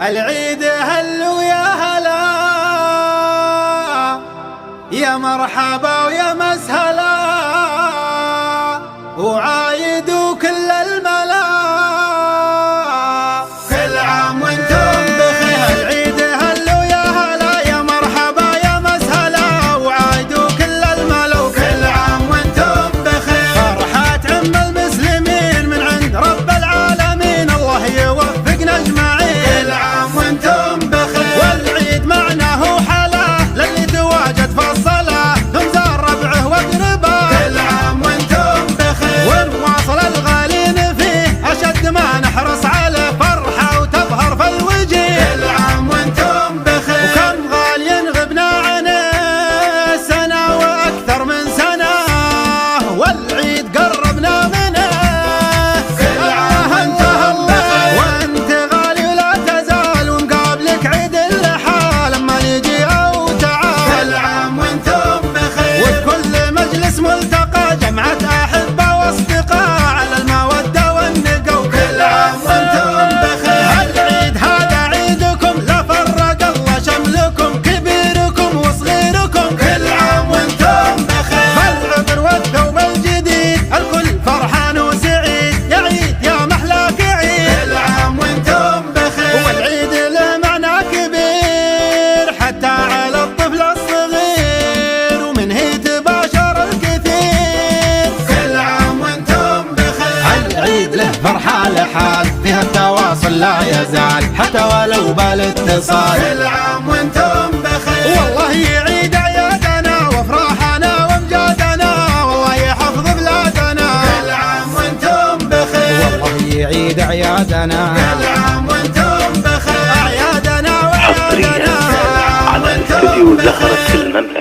العيد هلو يا هلا، يا مرحبا ويا مسهلا، وعايدوا كل الملا، كل عام وانتم بخير. العيد هلو يا هلا، يا مرحبا يا مسهلا، وعايدوا كل الملا، وكل عام وانتم بخير. فرحة عم المسلمين من عند رب العالمين، الله يوفقنا اجمعين. كل عام وانتم بخير. والعيد معناه حلا للي تواجد في الصلاة، ثم زار ربعه واقرباه. كل عام وانتم بخير. ونواصل الغالين فيه اشد ما نحرص عليه، فرحة وتظهر في الوجيه. كل عام وانتم بخير. وكم غالي غبنا عنه سنة واكثر من سنة، والعيد قربنا منه. كل عام وانتم بخير. وانت غالي ولا تزال، ومقابلك عيد اللحى لما نجي او تعال. كل عام وانتم بخير. وبكل مجلس ملتقى جمعة احبة واصدقاء على المودة والنقا، وكل عام وانتم بخير. العيد هذا عيدكم لا فرق الله شملكم، كبيركم وصغيركم. كل عام وانتم بخير. بالعطر والثوب الجديد الكل فرحان وسعيد، يا عيد يا محلاك عيد. كل عام وانتم بخير. والعيد له معنى كبير حتى على الطفل الصغير، ومنه يتباشر الكثير. كل عام وانتم بخير. العيد له فرحة لحال، فيها التواصل لا يزال حتى ولو بالاتصال. كل عام وانتم بخير. والله يعيد اعيادنا وافراحنا وامجادنا، والله يحفظ بلادنا. كل عام وانتم بخير. والله يعيد اعيادنا. كل عام وانتم بخير. اعيادنا حصريا واعيادنا. على استديو زهرة المملكة.